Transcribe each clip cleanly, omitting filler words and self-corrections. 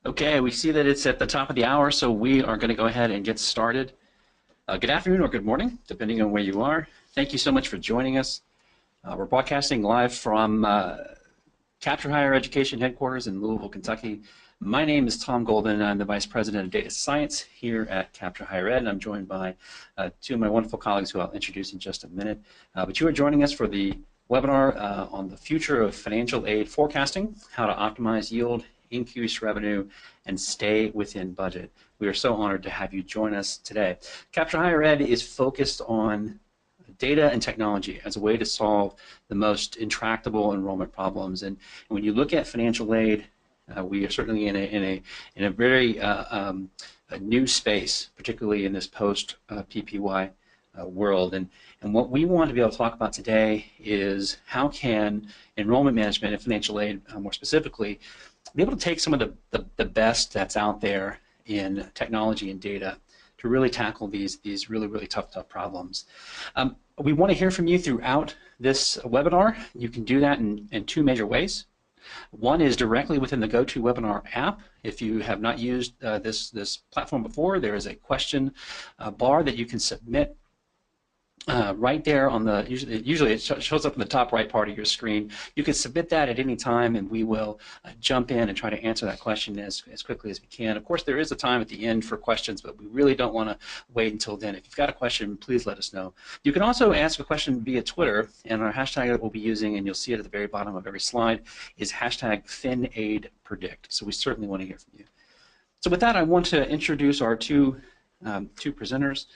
Okay, we see that it's at the top of the hour, so we are going to go ahead and get started. Good afternoon or good morning, depending on where you are. Thank you so much for joining us. We're broadcasting live from Capture Higher Education headquarters in Louisville, Kentucky. My name is Tom Golden, and I'm the Vice President of Data Science here at Capture Higher Ed, and I'm joined by two of my wonderful colleagues who I'll introduce in just a minute. But you are joining us for the webinar on the future of financial aid forecasting, how to optimize yield, increase revenue, and stay within budget. We are so honored to have you join us today. Capture Higher Ed is focused on data and technology as a way to solve the most intractable enrollment problems. And when you look at financial aid, we are certainly in a very new space, particularly in this post PPY world. And what we want to be able to talk about today is how can enrollment management and financial aid, more specifically, be able to take some of the best that's out there in technology and data to really tackle these really tough problems. We want to hear from you throughout this webinar. You can do that in two major ways. One is directly within the GoToWebinar app. If you have not used this platform before, there is a question bar that you can submit right there on the, usually it shows up in the top right part of your screen. You can submit that at any time, and we will jump in and try to answer that question as quickly as we can. Of course, there is a time at the end for questions, but we really don't want to wait until then. If you've got a question, please let us know. You can also ask a question via Twitter, and our hashtag that we'll be using, and you'll see it at the very bottom of every slide, is hashtag FinAidPredict. So we certainly want to hear from you. So with that, I want to introduce our two presenters.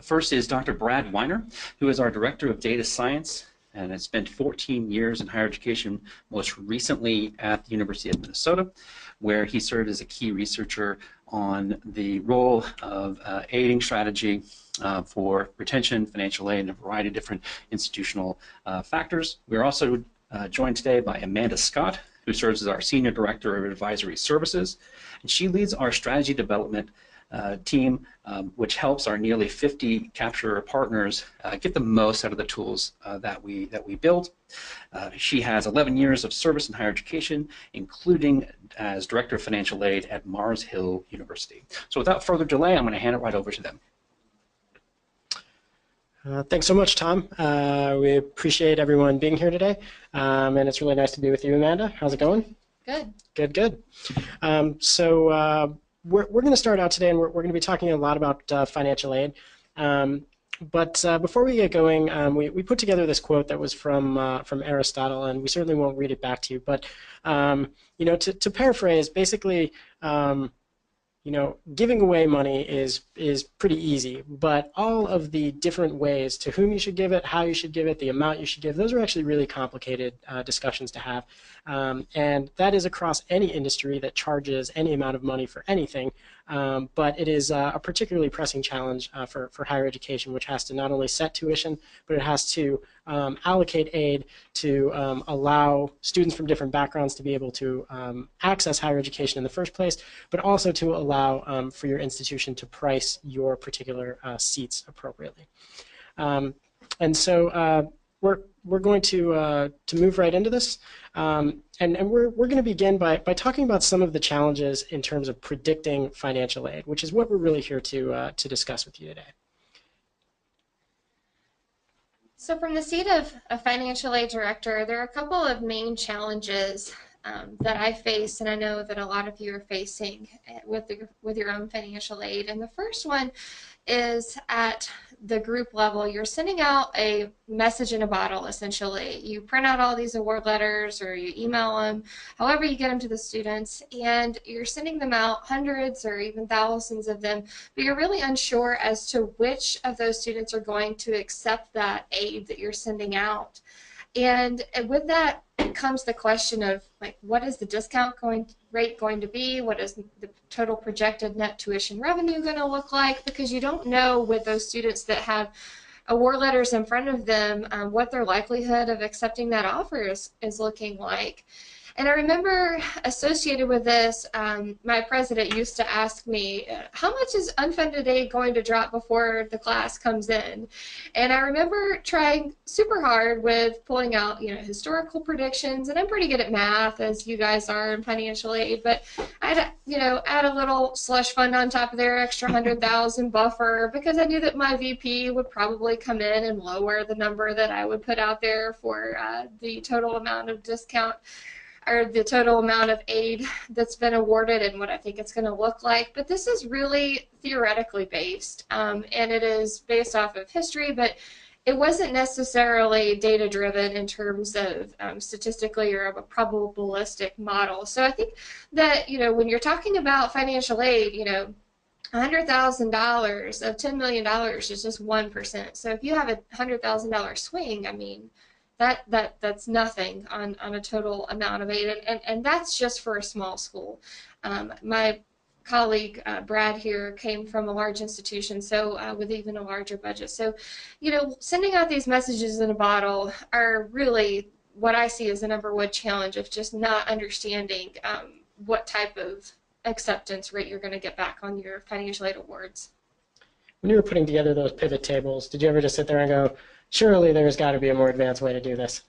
First is Dr. Brad Weiner, who is our Director of Data Science and has spent 14 years in higher education, most recently at the University of Minnesota, where he served as a key researcher on the role of aiding strategy for retention, financial aid, and a variety of different institutional factors. We're also joined today by Amanda Scott, who serves as our Senior Director of Advisory Services, and she leads our strategy development team, which helps our nearly 50 Capture partners get the most out of the tools that we build. She has 11 years of service in higher education, including as Director of Financial Aid at Mars Hill University. So without further delay, I'm going to hand it right over to them. Thanks so much, Tom. We appreciate everyone being here today, and it's really nice to be with you, Amanda. How's it going? Good. Good. We're going to start out today, and we're going to be talking a lot about financial aid. But before we get going, we put together this quote that was from Aristotle, and we certainly won't read it back to you. But you know, to paraphrase, basically, you know, giving away money is pretty easy, but all of the different ways to whom you should give it, how you should give it, the amount you should give, those are actually really complicated discussions to have. And that is across any industry that charges any amount of money for anything. But it is a particularly pressing challenge for higher education, which has to not only set tuition, but it has to allocate aid to allow students from different backgrounds to be able to access higher education in the first place, but also to allow for your institution to price your particular seats appropriately. And so we're going to move right into this, and we're going to begin by talking about some of the challenges in terms of predicting financial aid, which is what we're really here to discuss with you today. So from the seat of a financial aid director, there are a couple of main challenges that I face, and I know that a lot of you are facing with your own financial aid. And the first one is at the group level. You're sending out a message in a bottle, essentially. You print out all these award letters or you email them, however you get them to the students, and you're sending them out, hundreds or even thousands of them, but you're really unsure as to which of those students are going to accept that aid that you're sending out. And with that comes the question of, like, what is the discount rate going to be? What is the total projected net tuition revenue going to look like? Because you don't know with those students that have award letters in front of them what their likelihood of accepting that offer is looking like. And I remember associated with this, my president used to ask me, how much is unfunded aid going to drop before the class comes in? And I remember trying super hard with pulling out, historical predictions, and I'm pretty good at math, as you guys are in financial aid, but I'd, add a little slush fund on top of their extra 100,000 buffer, because I knew that my VP would probably come in and lower the number that I would put out there for the total amount of discount, or the total amount of aid that's been awarded and what I think it's going to look like. But this is really theoretically based, and it is based off of history, but it wasn't necessarily data driven in terms of statistically or of a probabilistic model. So I think that, when you're talking about financial aid, $100,000 of $10 million is just 1%. So if you have a $100,000 swing, I mean, that's nothing on a total amount of aid, and that's just for a small school. My colleague Brad here came from a large institution, so with even a larger budget. So, sending out these messages in a bottle are really what I see as the number one challenge of just not understanding what type of acceptance rate you're going to get back on your financial aid awards. When you were putting together those pivot tables, did you ever just sit there and go, surely there's got to be a more advanced way to do this?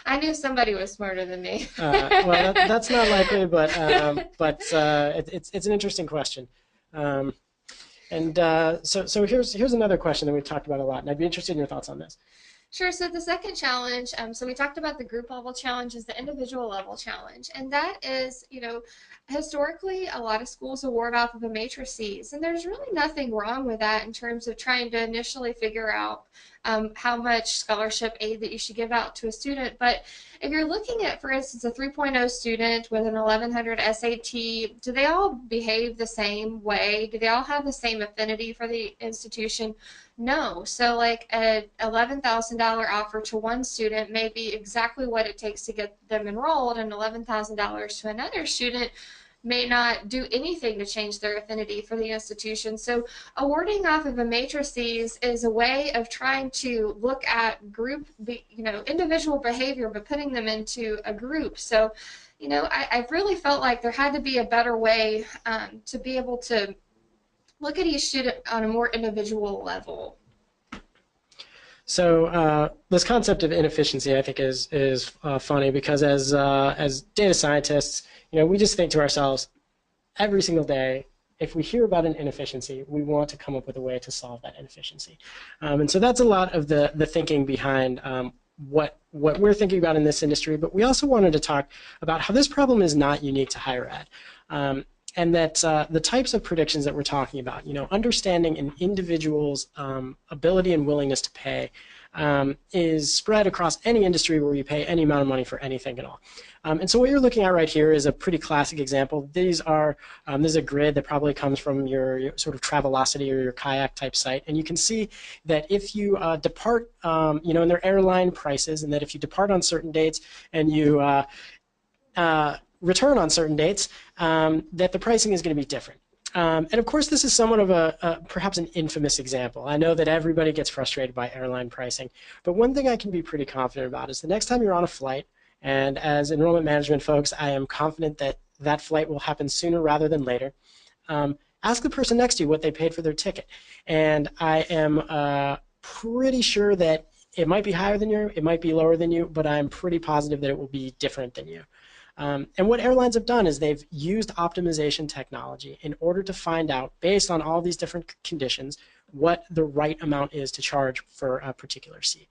I knew somebody was smarter than me. Well, that's not likely, but it's an interesting question. So here's another question that we've talked about a lot, and I'd be interested in your thoughts on this. Sure. So the second challenge, so we talked about the group level challenge, is the individual level challenge. And that is, historically, a lot of schools award off of a matrices. And there's really nothing wrong with that in terms of trying to initially figure out how much scholarship aid that you should give out to a student. But if you're looking at, for instance, a 3.0 student with an 1100 SAT, do they all behave the same way? Do they all have the same affinity for the institution? No. So like an $11,000 offer to one student may be exactly what it takes to get them enrolled, and $11,000 to another student may not do anything to change their affinity for the institution. So awarding off of a matrices is a way of trying to look at group, individual behavior, but putting them into a group. So, I really felt like there had to be a better way to be able to look at each student on a more individual level. So this concept of inefficiency, I think, is funny, because as data scientists, we just think to ourselves every single day, if we hear about an inefficiency, we want to come up with a way to solve that inefficiency. And so that's a lot of the thinking behind what we're thinking about in this industry. But we also wanted to talk about how this problem is not unique to higher ed. And that the types of predictions that we're talking about, understanding an individual's ability and willingness to pay is spread across any industry where you pay any amount of money for anything at all. And so what you're looking at right here is a pretty classic example. This is a grid that probably comes from your sort of Travelocity or your kayak type site, and you can see that if you depart, in their airline prices, and that if you depart on certain dates and you return on certain dates, that the pricing is going to be different. And of course, this is somewhat of perhaps an infamous example. I know that everybody gets frustrated by airline pricing, but one thing I can be pretty confident about is the next time you're on a flight, and as enrollment management folks, I am confident that that flight will happen sooner rather than later. Ask the person next to you what they paid for their ticket. And I am pretty sure that it might be higher than you, it might be lower than you, but I'm pretty positive that it will be different than you. And what airlines have done is they've used optimization technology in order to find out, based on all these different conditions, what the right amount is to charge for a particular seat.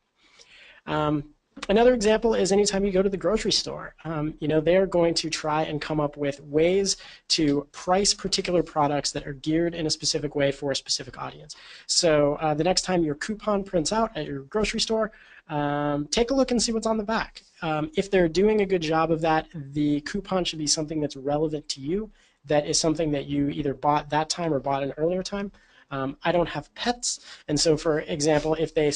Another example is anytime you go to the grocery store, they're going to try and come up with ways to price particular products that are geared in a specific way for a specific audience. So the next time your coupon prints out at your grocery store, take a look and see what's on the back. If they're doing a good job of that, the coupon should be something that's relevant to you, that is something that you either bought that time or bought an earlier time. I don't have pets, and so for example, if they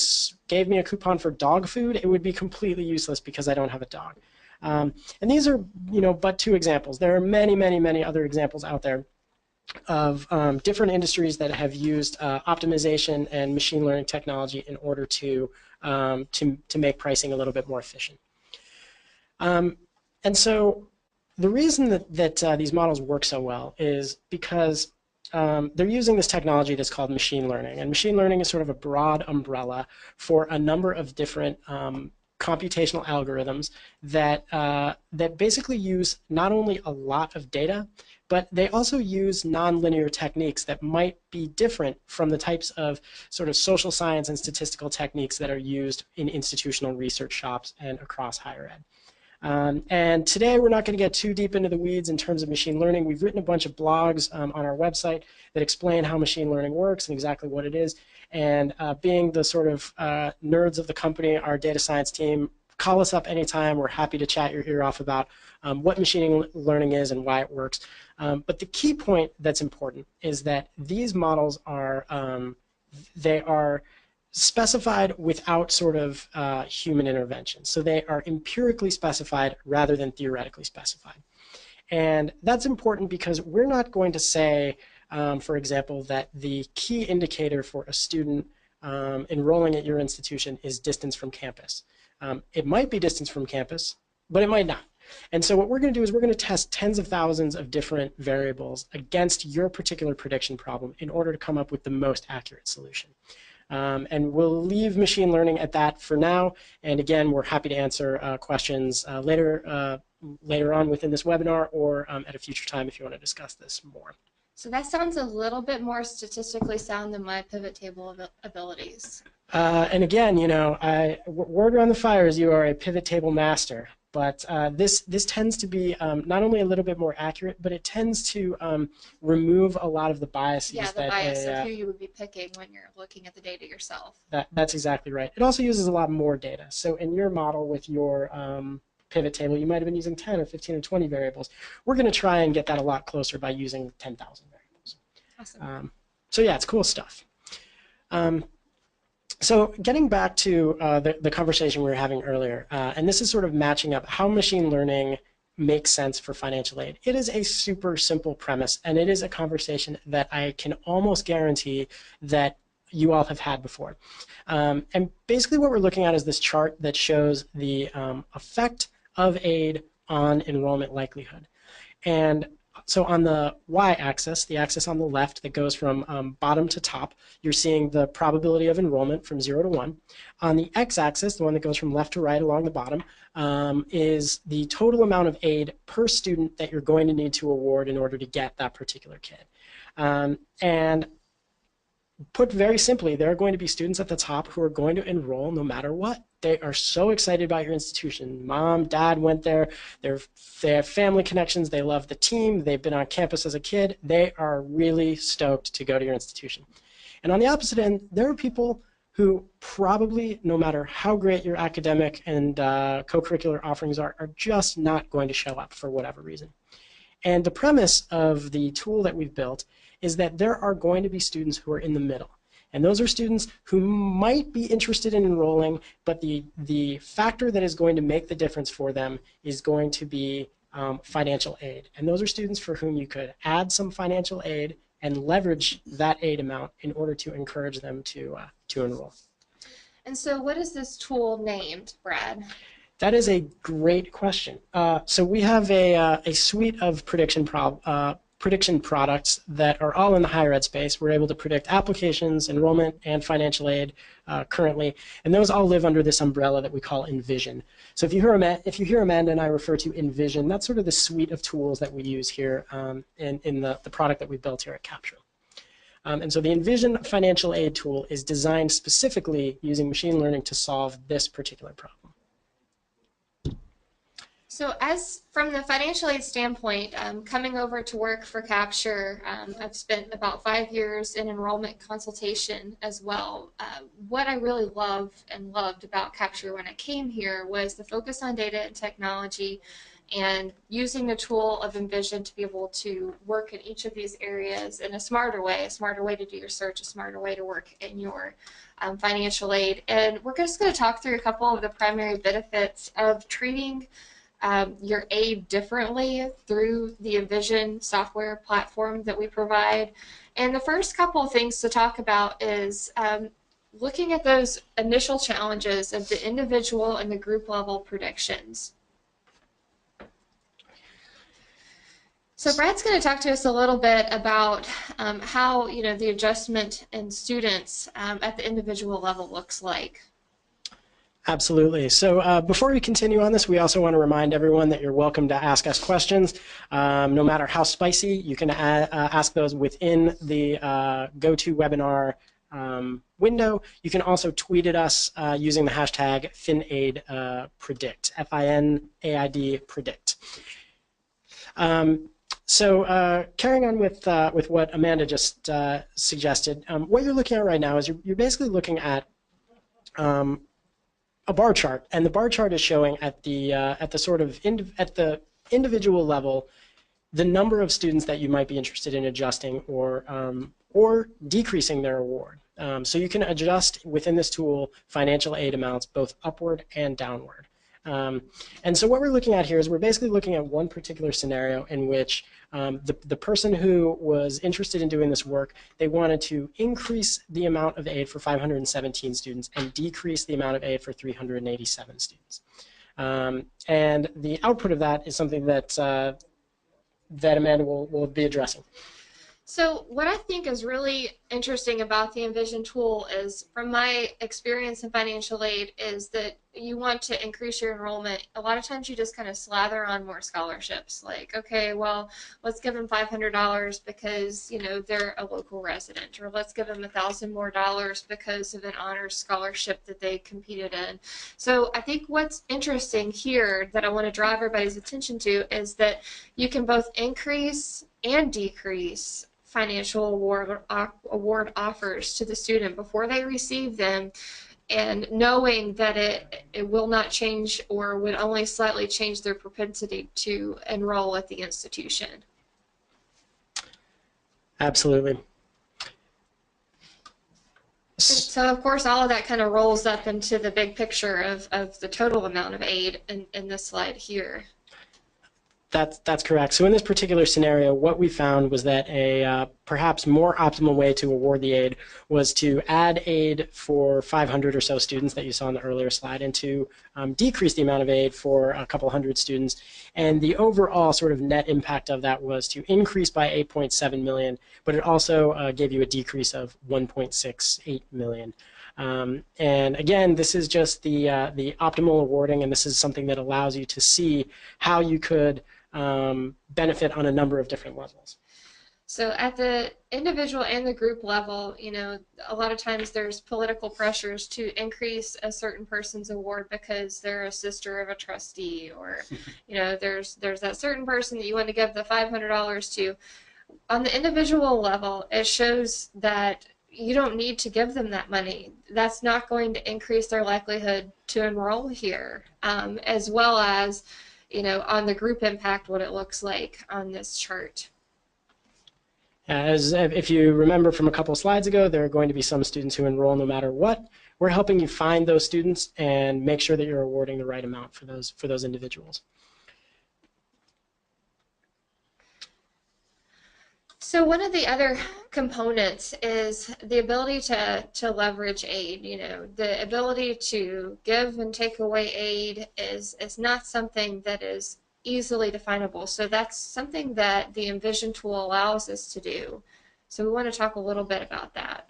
gave me a coupon for dog food, it would be completely useless because I don't have a dog. And these are, but two examples. There are many, many, many other examples out there of different industries that have used optimization and machine learning technology in order to make pricing a little bit more efficient. And And so the reason that these models work so well is because they're using this technology that's called machine learning. And machine learning is sort of a broad umbrella for a number of different computational algorithms that, that basically use not only a lot of data, but they also use nonlinear techniques that might be different from the types of sort of social science and statistical techniques that are used in institutional research shops and across higher ed. And today we're not going to get too deep into the weeds in terms of machine learning. We've written a bunch of blogs on our website that explain how machine learning works and exactly what it is. And being the sort of nerds of the company, our data science team, call us up anytime. We're happy to chat your ear off about what machine learning is and why it works. But the key point that's important is that these models are, they are specified without sort of human intervention. So they are empirically specified rather than theoretically specified. And that's important because we're not going to say, for example, that the key indicator for a student enrolling at your institution is distance from campus. It might be distance from campus, but it might not. And so what we're going to do is we're going to test tens of thousands of different variables against your particular prediction problem in order to come up with the most accurate solution. And we'll leave machine learning at that for now. And again, we're happy to answer questions later on within this webinar or at a future time if you want to discuss this more. So that sounds a little bit more statistically sound than my pivot table abilities. And again, you know, word around the fire is you are a pivot table master. But this tends to be not only a little bit more accurate, but it tends to remove a lot of the biases. Yeah, the bias of who you would be picking when you're looking at the data yourself. That's exactly right. It also uses a lot more data. So in your model with your pivot table, you might have been using 10 or 15 or 20 variables. We're going to try and get that a lot closer by using 10,000 variables. Awesome. So yeah, it's cool stuff. So getting back to the conversation we were having earlier, and this is sort of matching up how machine learning makes sense for financial aid. It is a super simple premise, and it is a conversation that I can almost guarantee that you all have had before. And basically what we're looking at is this chart that shows the effect of aid on enrollment likelihood. And so on the y-axis, the axis on the left that goes from bottom to top, you're seeing the probability of enrollment from 0 to 1. On the x-axis, the one that goes from left to right along the bottom, is the total amount of aid per student that you're going to need to award in order to get that particular kid. And put very simply, there are going to be students at the top who are going to enroll no matter what. They are so excited about your institution. Mom, dad went there. They have family connections. They love the team. They've been on campus as a kid. They are really stoked to go to your institution. And on the opposite end, there are people who probably, no matter how great your academic and co-curricular offerings are just not going to show up for whatever reason. And the premise of the tool that we've built is that there are going to be students who are in the middle. And those are students who might be interested in enrolling, but the factor that is going to make the difference for them is going to be financial aid. And those are students for whom you could add some financial aid and leverage that aid amount in order to encourage them to enroll. And so what is this tool named, Brad? That is a great question. So we have a suite of prediction products that are all in the higher ed space. We're able to predict applications, enrollment, and financial aid currently, and those all live under this umbrella that we call Envision. So if you hear Amanda and I refer to Envision, that's sort of the suite of tools that we use here in the product that we built here at Capture. And so the Envision financial aid tool is designed specifically using machine learning to solve this particular problem. So as from the financial aid standpoint, coming over to work for Capture, I've spent about 5 years in enrollment consultation as well. What I really loved about Capture when I came here was the focus on data and technology and using the tool of Envision to be able to work in each of these areas in a smarter way to do your search, a smarter way to work in your financial aid. And we're just going to talk through a couple of the primary benefits of treating your aid differently through the Envision software platform that we provide. And the first couple of things to talk about is looking at those initial challenges of the individual and the group level predictions. So Brad's going to talk to us a little bit about how the adjustment in students at the individual level looks like. Absolutely. So before we continue on this, we also want to remind everyone that you're welcome to ask us questions. No matter how spicy, you can ask those within the GoToWebinar window. You can also tweet at us using the hashtag FinAidPredict, F-I-N-A-I-D predict. So carrying on with what Amanda just suggested, what you're looking at right now is you're basically looking at a bar chart, and the bar chart is showing at the sort of at the individual level the number of students that you might be interested in adjusting or decreasing their award. So you can adjust within this tool financial aid amounts both upward and downward. And so what we're looking at here is we're basically looking at one particular scenario in which the person who was interested in doing this work, they wanted to increase the amount of aid for 517 students and decrease the amount of aid for 387 students. And the output of that is something that Amanda will be addressing. So what I think is really interesting about the Envision tool is, from my experience in financial aid, is that you want to increase your enrollment. A lot of times you just kind of slather on more scholarships. Like, okay, well, let's give them $500 because, they're a local resident, or let's give them $1,000 more because of an honors scholarship that they competed in. So I think what's interesting here that I want to draw everybody's attention to is that you can both increase and decrease financial award offers to the student before they receive them, and knowing that it will not change or would only slightly change their propensity to enroll at the institution. Absolutely. So of course all of that kind of rolls up into the big picture of the total amount of aid in this slide here. That's correct. So in this particular scenario, what we found was that a perhaps more optimal way to award the aid was to add aid for 500 or so students that you saw in the earlier slide, and to decrease the amount of aid for a couple hundred students. And the overall sort of net impact of that was to increase by 8.7 million, but it also gave you a decrease of 1.68 million. And again, this is just the optimal awarding, and this is something that allows you to see how you could benefit on a number of different levels. So at the individual and the group level, a lot of times there's political pressures to increase a certain person's award because they're a sister of a trustee, or there's that certain person that you want to give the $500 to. On the individual level, it shows that you don't need to give them that money. That's not going to increase their likelihood to enroll here, as well as on the group impact, what it looks like on this chart. As if you remember from a couple slides ago, there are going to be some students who enroll no matter what. We're helping you find those students and make sure that you're awarding the right amount for those individuals. So one of the other components is the ability to leverage aid. The ability to give and take away aid is not something that is easily definable. So that's something that the Envision tool allows us to do. So we want to talk a little bit about that.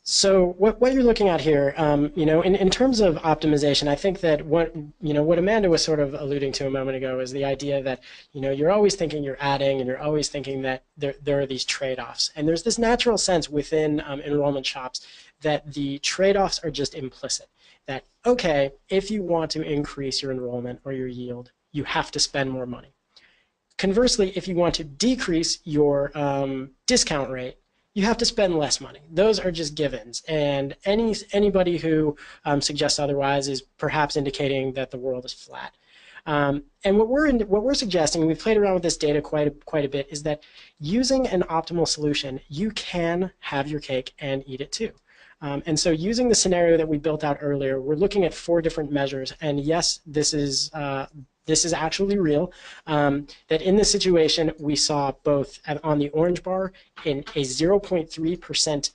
So what you're looking at here, in terms of optimization, I think that what Amanda was sort of alluding to a moment ago is the idea that, you're always thinking you're adding, and you're always thinking that there are these trade-offs. And there's this natural sense within enrollment shops that the trade-offs are just implicit. That, okay, if you want to increase your enrollment or your yield, you have to spend more money. Conversely, if you want to decrease your discount rate, you have to spend less money. Those are just givens, and anybody who suggests otherwise is perhaps indicating that the world is flat. And what we're suggesting, and we've played around with this data quite a bit, is that using an optimal solution, you can have your cake and eat it too. And so using the scenario that we built out earlier, we're looking at 4 different measures, and yes, this is actually real, that in this situation we saw both on the orange bar in a 0.3%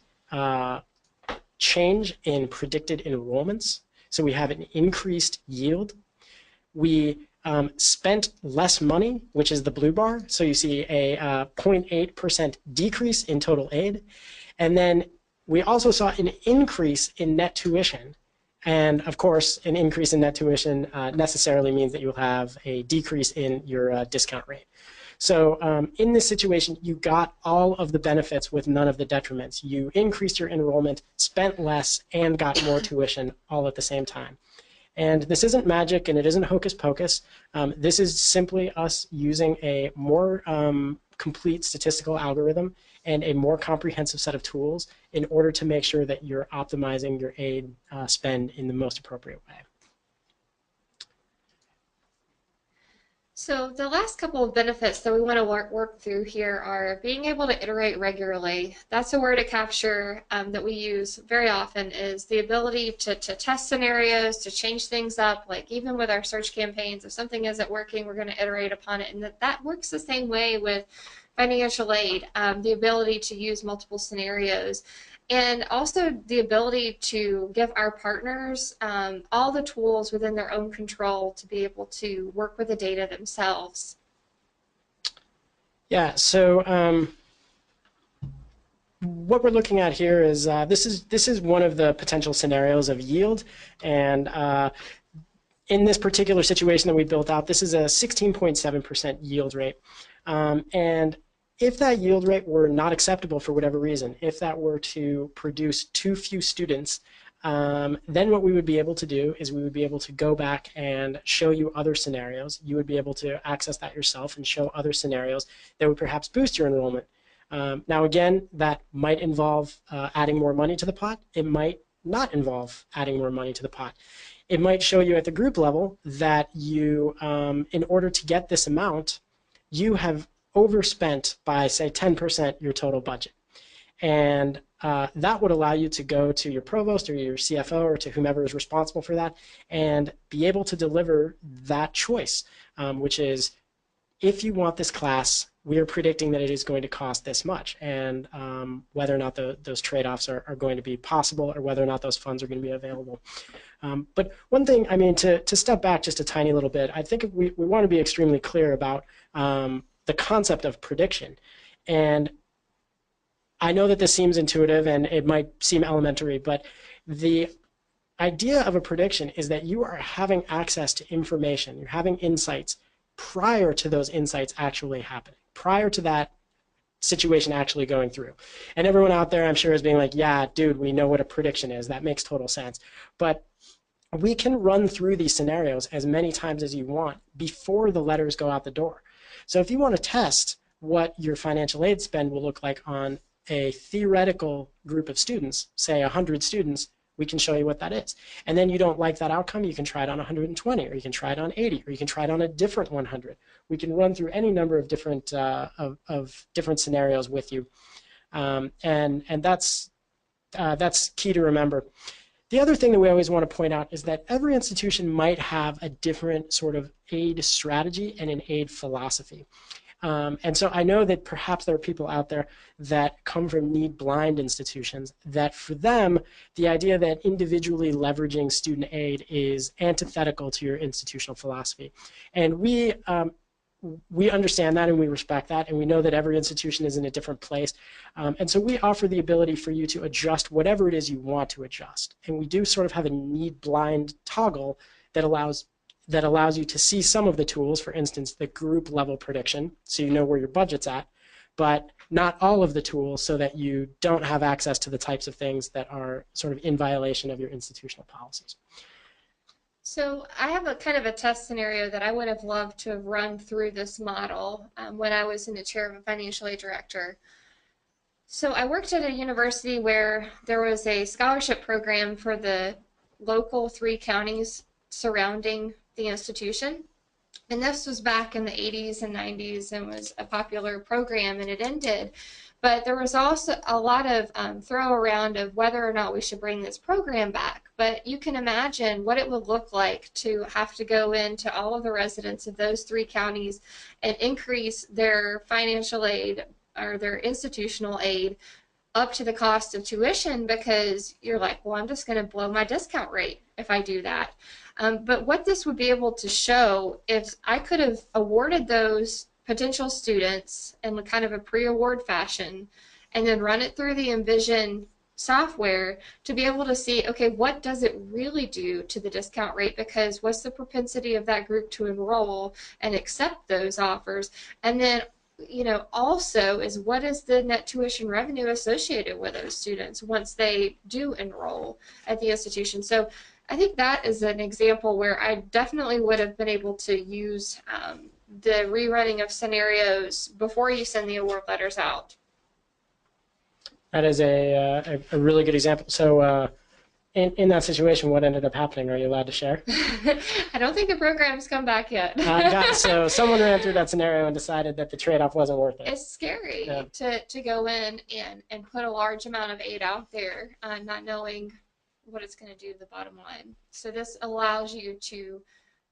change in predicted enrollments. So we have an increased yield. We spent less money, which is the blue bar. So you see a 0.8% decrease in total aid. And then we also saw an increase in net tuition. And of course, an increase in net tuition necessarily means that you'll have a decrease in your discount rate. So in this situation, you got all of the benefits with none of the detriments. You increased your enrollment, spent less, and got more tuition all at the same time. And this isn't magic, and it isn't hocus pocus. This is simply us using a more complete statistical algorithm and a more comprehensive set of tools in order to make sure that you're optimizing your aid spend in the most appropriate way. So the last couple of benefits that we want to work through here are being able to iterate regularly. That's a word to capture that we use very often, is the ability to test scenarios, to change things up. Like even with our search campaigns, if something isn't working, we're going to iterate upon it. And that works the same way with financial aid, the ability to use multiple scenarios. And also the ability to give our partners all the tools within their own control to be able to work with the data themselves. Yeah, so what we're looking at here is this is one of the potential scenarios of yield. And in this particular situation that we built out, this is a 16.7% yield rate. And if that yield rate were not acceptable for whatever reason, if that were to produce too few students, then what we would be able to do is we would be able to go back and show you other scenarios. You would be able to access that yourself and show other scenarios that would perhaps boost your enrollment. Now again, that might involve adding more money to the pot. It might not involve adding more money to the pot. It might show you at the group level that you, in order to get this amount, you have overspent by, say, 10% your total budget. And that would allow you to go to your provost or your CFO or to whomever is responsible for that and be able to deliver that choice, which is, if you want this class, we are predicting that it is going to cost this much, and whether or not those trade-offs are going to be possible or whether or not those funds are going to be available. But one thing, I mean, to step back just a tiny little bit, I think we want to be extremely clear about the concept of prediction. And I know that this seems intuitive and it might seem elementary, but the idea of a prediction is that you are having access to information, you're having insights prior to those insights actually happening, prior to that situation actually going through. And everyone out there, I'm sure, is being like, yeah, dude, we know what a prediction is. That makes total sense. But we can run through these scenarios as many times as you want before the letters go out the door. So if you want to test what your financial aid spend will look like on a theoretical group of students, say 100 students, we can show you what that is. And then you don't like that outcome, you can try it on 120, or you can try it on 80, or you can try it on a different 100. We can run through any number of different different scenarios with you, and that's key to remember. The other thing that we always want to point out is that every institution might have a different sort of aid strategy and an aid philosophy. And so I know that perhaps there are people out there that come from need-blind institutions that for them, the idea that individually leveraging student aid is antithetical to your institutional philosophy. And we understand that and we respect that, and we know that every institution is in a different place. And so we offer the ability for you to adjust whatever it is you want to adjust. And we do sort of have a need-blind toggle that allows you to see some of the tools, for instance, the group level prediction, so you know where your budget's at, but not all of the tools so that you don't have access to the types of things that are sort of in violation of your institutional policies. So I have a kind of a test scenario that I would have loved to have run through this model when I was in the chair of a financial aid director. So I worked at a university where there was a scholarship program for the local 3 counties surrounding the institution. And this was back in the 80s and 90s and was a popular program, and it ended. But there was also a lot of throw around of whether or not we should bring this program back. But you can imagine what it would look like to have to go into all of the residents of those 3 counties and increase their financial aid or their institutional aid up to the cost of tuition, because you're like, well, I'm just going to blow my discount rate. if I do that. But what this would be able to show, if I could have awarded those potential students in kind of a pre-award fashion and then run it through the Envision software to be able to see, okay, what does it really do to the discount rate, because what's the propensity of that group to enroll and accept those offers, and then also is what is the net tuition revenue associated with those students once they do enroll at the institution. So I think that is an example where I definitely would have been able to use the rerunning of scenarios before you send the award letters out. That is a really good example. So in that situation, what ended up happening? Are you allowed to share? I don't think the program's come back yet. So someone ran through that scenario and decided that the trade-off wasn't worth it. It's scary to go in and put a large amount of aid out there, not knowing what it's going to do to the bottom line. So this allows you to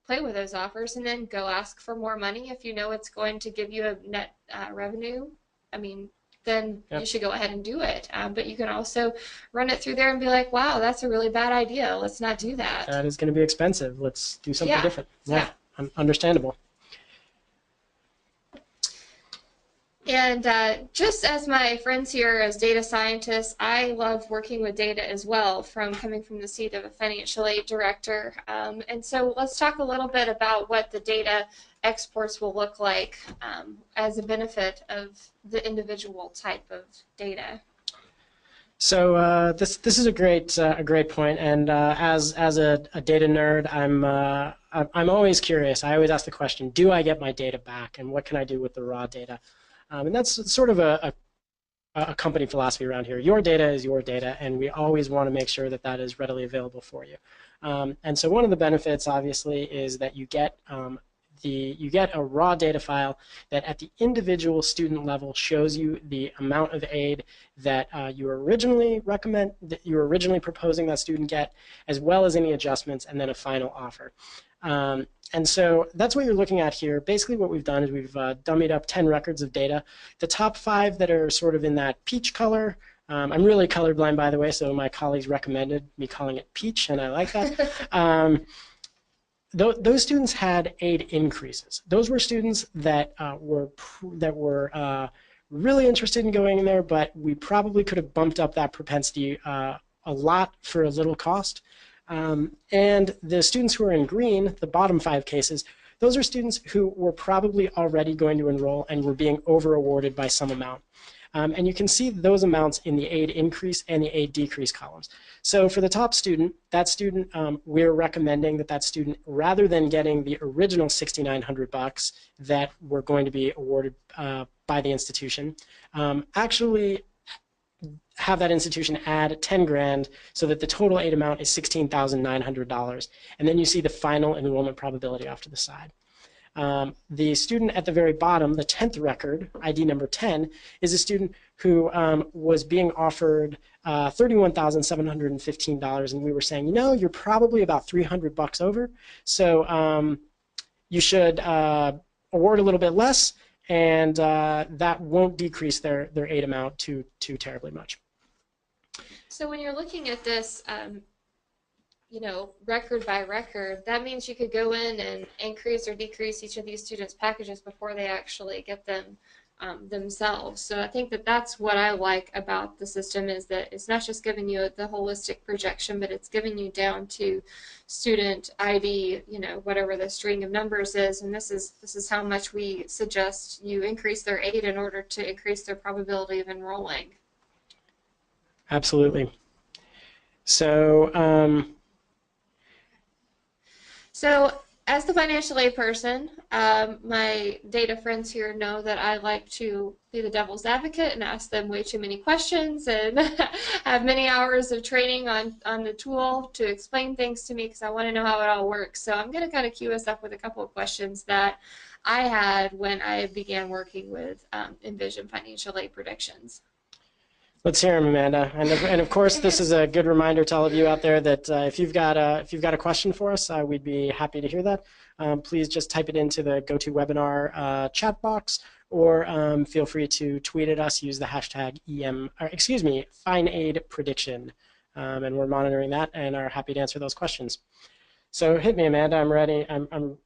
play with those offers and then go ask for more money if you know it's going to give you a net revenue. I mean, then you should go ahead and do it. But you can also run it through there and be like, wow, that's a really bad idea. Let's not do that. That is going to be expensive. Let's do something different. Yeah. Understandable. And just as my friends here as data scientists, I love working with data as well, coming from the seat of a financial aid director. And so let's talk a little bit about what the data exports will look like as a benefit of the individual type of data. So this is a great point, and as a data nerd, I'm always curious. I always ask the question: do I get my data back, and what can I do with the raw data? And that's sort of a company philosophy around here. Your data is your data, and we always want to make sure that that is readily available for you. And so one of the benefits, obviously, is that you get a raw data file that at the individual student level shows you the amount of aid that you were originally proposing that student get, as well as any adjustments, and then a final offer. And so that's what you're looking at here. Basically what we've done is we've dummied up 10 records of data. The top 5 that are sort of in that peach color, I'm really colorblind, by the way, so my colleagues recommended me calling it peach, and I like that. Those students had aid increases. Those were students that were really interested in going in there, but we probably could have bumped up that propensity a lot for a little cost. And the students who are in green, the bottom 5 cases, those are students who were probably already going to enroll and were being over-awarded by some amount. And you can see those amounts in the aid increase and the aid decrease columns. So for the top student, we're recommending that student, rather than getting the original $6,900 that were going to be awarded by the institution, actually have that institution add 10 grand so that the total aid amount is $16,900. And then you see the final enrollment probability off to the side. The student at the very bottom, the 10th record, ID number 10, is a student who was being offered $31,715, and we were saying, you're probably about $300 over, so you should award a little bit less, and that won't decrease their aid amount too terribly much. So when you're looking at this, record by record, that means you could go in and increase or decrease each of these students' packages before they actually get them themselves. So I think that's what I like about the system, is that it's not just giving you the holistic projection, but it's giving you down to student ID, whatever the string of numbers is, and this is how much we suggest you increase their aid in order to increase their probability of enrolling. Absolutely. So as the financial aid person, my data friends here know that I like to be the devil's advocate and ask them way too many questions and have many hours of training on the tool to explain things to me because I want to know how it all works. So I'm going to kind of cue us up with a couple of questions that I had when I began working with Envision financial aid predictions. Let's hear them, Amanda. And of course, this is a good reminder to all of you out there that if you've got a question for us, we'd be happy to hear that. Please just type it into the GoToWebinar chat box, or feel free to tweet at us. Use the hashtag FineAidPrediction. and we're monitoring that and are happy to answer those questions. So hit me, Amanda. I'm ready. I'm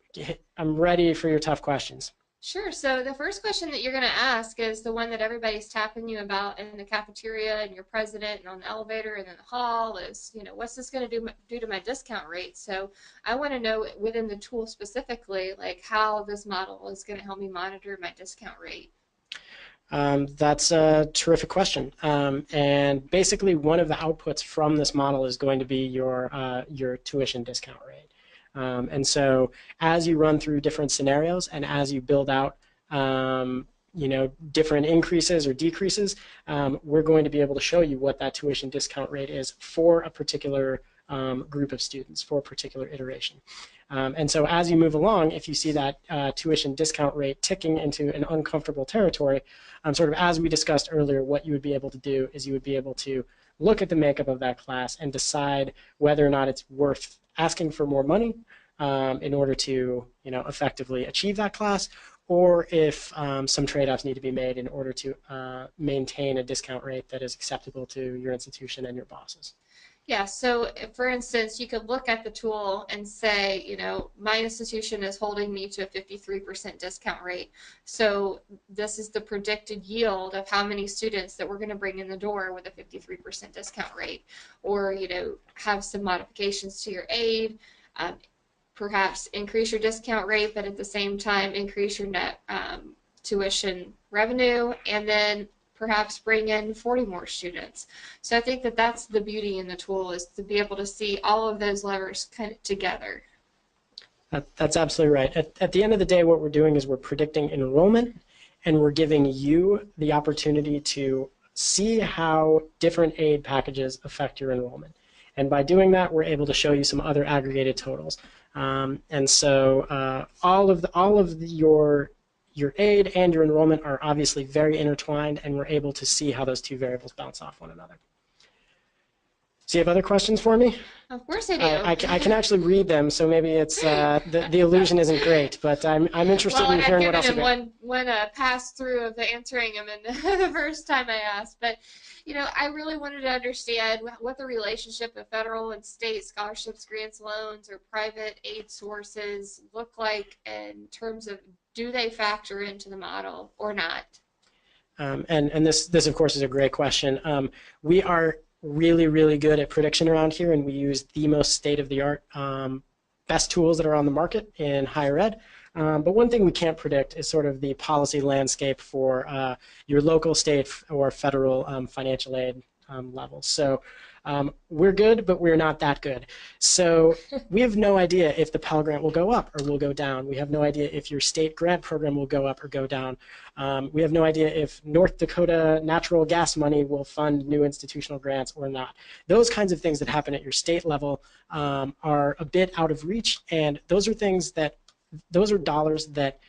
ready for your tough questions. Sure. So the first question that you're going to ask is the one that everybody's tapping you about in the cafeteria and your president and on the elevator and in the hall is, what's this going to do to my discount rate? So I want to know within the tool specifically, like how this model is going to help me monitor my discount rate. That's a terrific question. And basically one of the outputs from this model is going to be your tuition discount rate. And so as you run through different scenarios and as you build out different increases or decreases, we're going to be able to show you what that tuition discount rate is for a particular group of students, for a particular iteration. And so as you move along, if you see that tuition discount rate ticking into an uncomfortable territory, sort of as we discussed earlier, what you would be able to do is you would be able to look at the makeup of that class and decide whether or not it's worth asking for more money in order to effectively achieve that class, or if some trade-offs need to be made in order to maintain a discount rate that is acceptable to your institution and your bosses. Yeah, so for instance, you could look at the tool and say, my institution is holding me to a 53% discount rate. So this is the predicted yield of how many students that we're going to bring in the door with a 53% discount rate. Or, have some modifications to your aid, perhaps increase your discount rate, but at the same time increase your net tuition revenue, and then perhaps bring in 40 more students. So I think that that's the beauty in the tool, is to be able to see all of those levers kind of together. That's absolutely right. At the end of the day, what we're doing is we're predicting enrollment, and we're giving you the opportunity to see how different aid packages affect your enrollment. And by doing that, we're able to show you some other aggregated totals. And so all of your aid and your enrollment are obviously very intertwined, and we're able to see how those two variables bounce off one another. So you have other questions for me? Of course I do. I can actually read them, so maybe it's the illusion isn't great, but I'm interested in hearing what else you got. Well, I've given him one pass through of answering him in the first time I asked, but I really wanted to understand what the relationship of federal and state scholarships, grants, loans, or private aid sources look like in terms of, do they factor into the model or not? And this of course is a great question. We are really, really good at prediction around here, and we use the most state-of-the-art best tools that are on the market in higher ed. But one thing we can't predict is sort of the policy landscape for your local, state, or federal financial aid levels. So we're good, but we're not that good. So we have no idea if the Pell Grant will go up or will go down. We have no idea if your state grant program will go up or go down. We have no idea if North Dakota natural gas money will fund new institutional grants or not. Those kinds of things that happen at your state level are a bit out of reach, and those are dollars that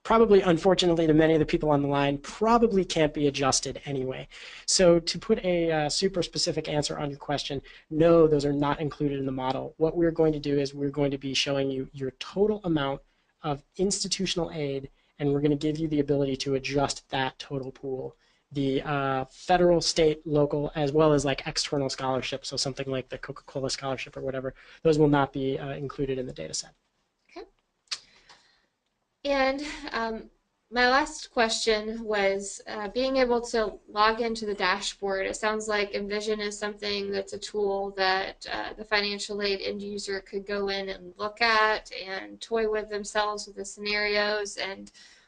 probably, unfortunately, to many of the people on the line, probably can't be adjusted anyway. So to put a super specific answer on your question, no, those are not included in the model. What we're going to do is we're going to be showing you your total amount of institutional aid, and we're going to give you the ability to adjust that total pool. The federal, state, local, as well as like external scholarships, so something like the Coca-Cola scholarship or whatever, those will not be included in the data set. And my last question was being able to log into the dashboard. It sounds like Envision is something that's a tool that the financial aid end user could go in and look at and toy with themselves with the scenarios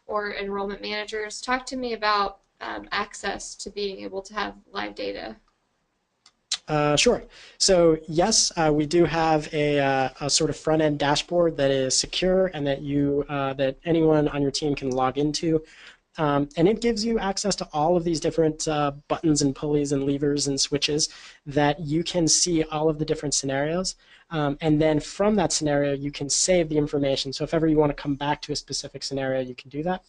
or enrollment managers. Talk to me about access to being able to have live data. Sure. So yes, we do have a sort of front-end dashboard that is secure and that anyone on your team can log into. And it gives you access to all of these different buttons and pulleys and levers and switches that you can see all of the different scenarios. And then from that scenario, you can save the information. So if ever you want to come back to a specific scenario, you can do that.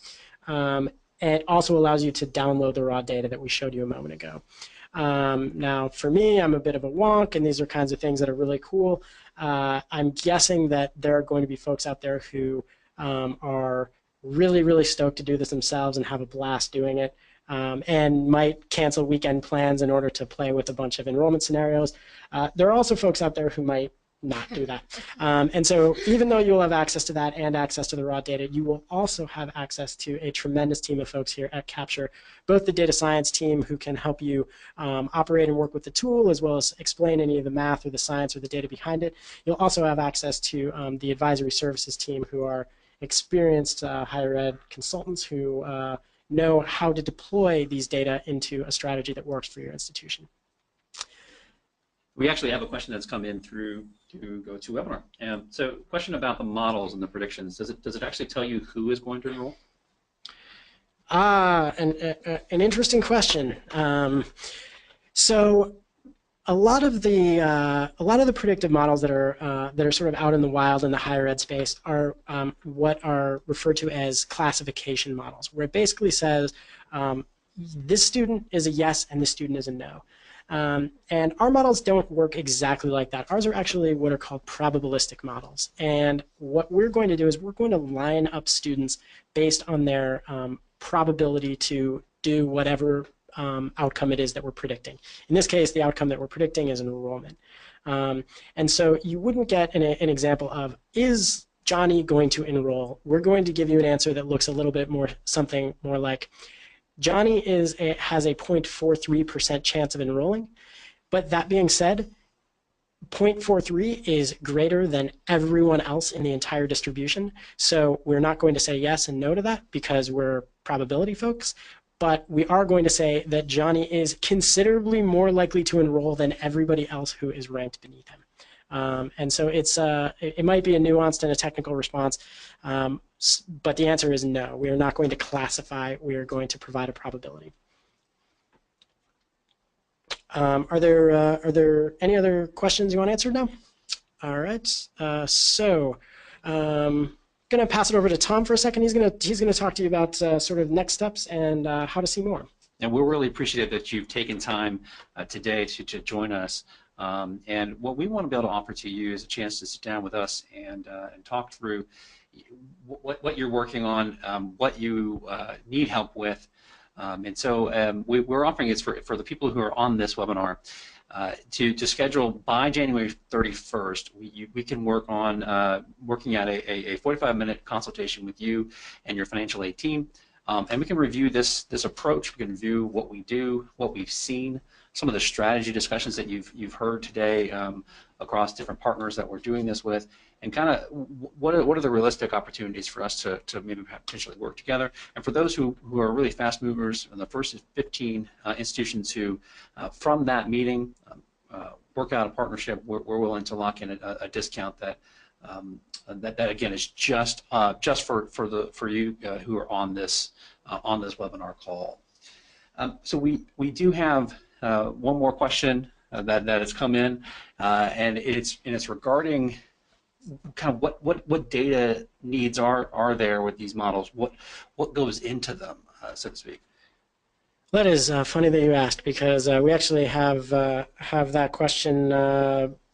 And it also allows you to download the raw data that we showed you a moment ago. Now, for me, I'm a bit of a wonk, and these are kinds of things that are really cool. I'm guessing that there are going to be folks out there who are really, really stoked to do this themselves and have a blast doing it. and might cancel weekend plans in order to play with a bunch of enrollment scenarios. There are also folks out there who might not do that. And so even though you'll have access to that and access to the raw data, you will also have access to a tremendous team of folks here at Capture, both the data science team who can help you operate and work with the tool, as well as explain any of the math or the science or the data behind it. You'll also have access to the advisory services team, who are experienced higher ed consultants who know how to deploy these data into a strategy that works for your institution. We actually have a question that's come in through to GoToWebinar. So, question about the models and the predictions. Does it actually tell you who is going to enroll? An interesting question. So, a lot of the predictive models that are sort of out in the wild in the higher ed space are what are referred to as classification models, where it basically says this student is a yes and this student is a no. And our models don't work exactly like that. Ours are actually what are called probabilistic models. And what we're going to do is we're going to line up students based on their probability to do whatever outcome it is that we're predicting. In this case, the outcome that we're predicting is an enrollment. And so you wouldn't get an example of, is Johnny going to enroll? We're going to give you an answer that looks a little bit more, something more like, Johnny has a 0.43% chance of enrolling, but that being said, 0.43 is greater than everyone else in the entire distribution. So we're not going to say yes and no to that because we're probability folks, but we are going to say that Johnny is considerably more likely to enroll than everybody else who is ranked beneath him. And so it might be a nuanced and a technical response, but the answer is no. We are not going to classify. We are going to provide a probability. Are there any other questions you want answered now? All right. So I'm going to pass it over to Tom for a second. He's going to talk to you about sort of next steps and how to see more. And we're really appreciative that you've taken time today to join us. And what we want to be able to offer to you is a chance to sit down with us and talk through what you're working on, what you need help with. And so we're offering it for the people who are on this webinar to schedule by January 31st. We can work on working at a 45-minute consultation with you and your financial aid team. And we can review this approach. We can review what we do, what we've seen, some of the strategy discussions that you've heard today across different partners that we're doing this with, and kind of what are the realistic opportunities for us to maybe potentially work together. And for those who are really fast movers, the first 15 institutions who, from that meeting, work out a partnership, we're willing to lock in a discount that again is just for you who are on this webinar call. So we do have one more question that has come in, and it's regarding kind of what data needs are there with these models. What goes into them, so to speak. That is funny that you asked, because we actually have that question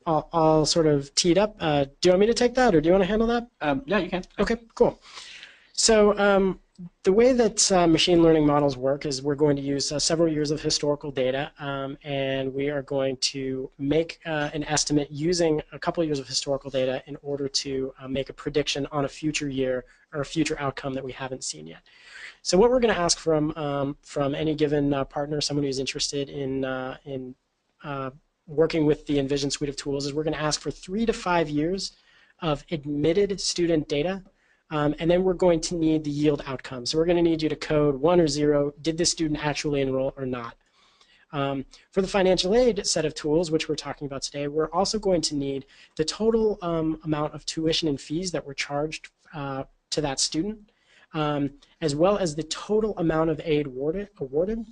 all sort of teed up. Do you want me to take that, or do you want to handle that? Yeah, you can. Okay, cool. So the way that machine learning models work is we're going to use several years of historical data, and we are going to make an estimate using a couple of years of historical data in order to make a prediction on a future year or a future outcome that we haven't seen yet. So what we're going to ask from any given partner, someone who's interested in working with the Envision suite of tools, is we're going to ask for 3 to 5 years of admitted student data. And then we're going to need the yield outcome. So we're going to need you to code 1 or 0, did this student actually enroll or not? For the financial aid set of tools, which we're talking about today, we're also going to need the total amount of tuition and fees that were charged to that student, as well as the total amount of aid awarded,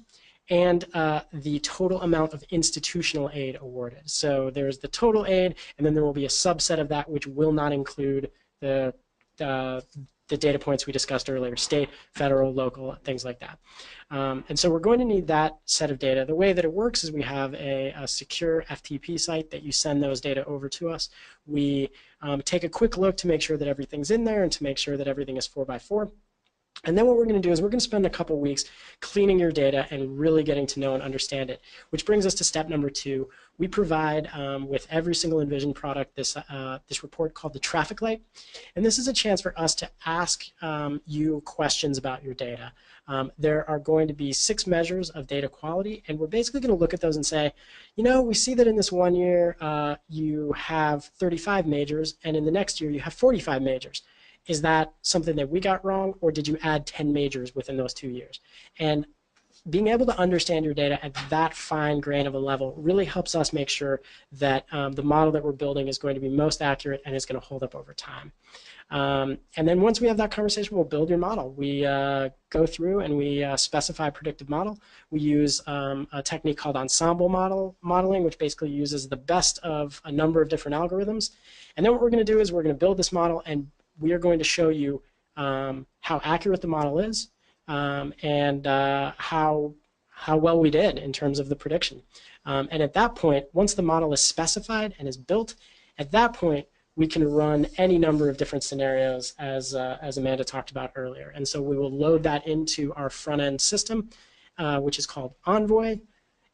and the total amount of institutional aid awarded. So there's the total aid, and then there will be a subset of that which will not include the data points we discussed earlier, state, federal, local, things like that. And so we're going to need that set of data. The way that it works is we have a secure FTP site that you send those data over to us. We take a quick look to make sure that everything's in there and to make sure that everything is 4x4. And then what we're going to do is we're going to spend a couple weeks cleaning your data and really getting to know and understand it, which brings us to step number 2. We provide with every single Envision product this report called the traffic light. And this is a chance for us to ask you questions about your data. There are going to be 6 measures of data quality, and we're basically going to look at those and say, you know, we see that in this one year you have 35 majors, and in the next year you have 45 majors. Is that something that we got wrong, or did you add 10 majors within those 2 years? And being able to understand your data at that fine grain of a level really helps us make sure that the model that we're building is going to be most accurate and is going to hold up over time. And then once we have that conversation, we'll build your model. We go through and we specify a predictive model. We use a technique called ensemble modeling, which basically uses the best of a number of different algorithms. And then what we're going to do is we're going to build this model, and we are going to show you how accurate the model is and how well we did in terms of the prediction. And at that point, once the model is specified and is built, at that point we can run any number of different scenarios as Amanda talked about earlier. And so we will load that into our front-end system, which is called Envoy.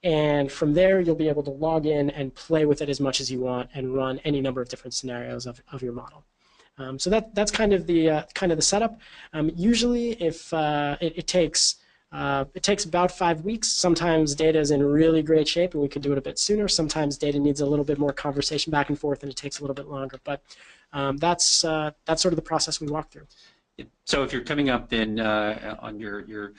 And from there, you'll be able to log in and play with it as much as you want and run any number of different scenarios of your model. So that's kind of the setup. Usually, if it takes about 5 weeks. Sometimes data is in really great shape, and we can do it a bit sooner. Sometimes data needs a little bit more conversation back and forth, and it takes a little bit longer. But that's sort of the process we walk through. So if you're coming up then on your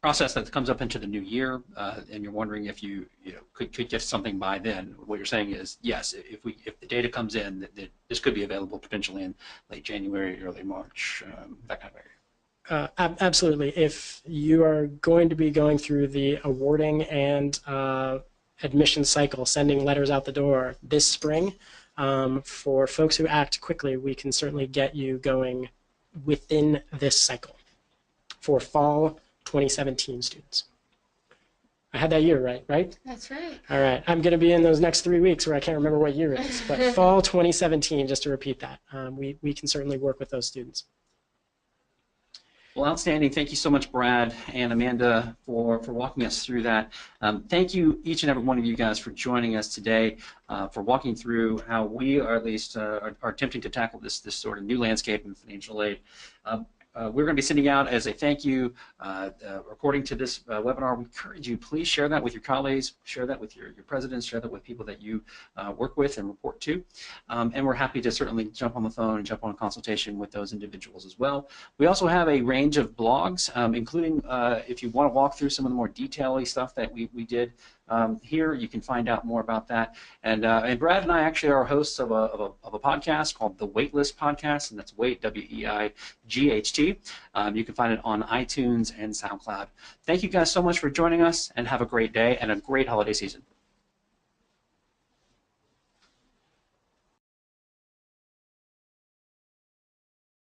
process that comes up into the new year, and you're wondering if you could get something by then, what you're saying is yes, if the data comes in, that this could be available potentially in late January, early March, that kind of area. Absolutely. If you are going to be going through the awarding and admission cycle, sending letters out the door this spring, for folks who act quickly, we can certainly get you going within this cycle for fall 2017 students. I had that year right? That's right. All right. I'm going to be in those next 3 weeks where I can't remember what year it is, but fall 2017, just to repeat that. We can certainly work with those students. Well, outstanding. Thank you so much, Brad and Amanda, for walking us through that. Thank you, each and every one of you guys, for joining us today, for walking through how we are at least are attempting to tackle this sort of new landscape in financial aid. We're going to be sending out as a thank you recording to this webinar. We encourage you, please share that with your colleagues, share that with your presidents, share that with people that you work with and report to. And we're happy to certainly jump on the phone and jump on a consultation with those individuals as well. We also have a range of blogs, including if you want to walk through some of the more detail-y stuff that we did here, you can find out more about that. And Brad and I actually are hosts of a podcast called the Waitlist Podcast, and that's Wait, W-E-I-G-H-T. You can find it on iTunes and SoundCloud. Thank you guys so much for joining us, and have a great day and a great holiday season.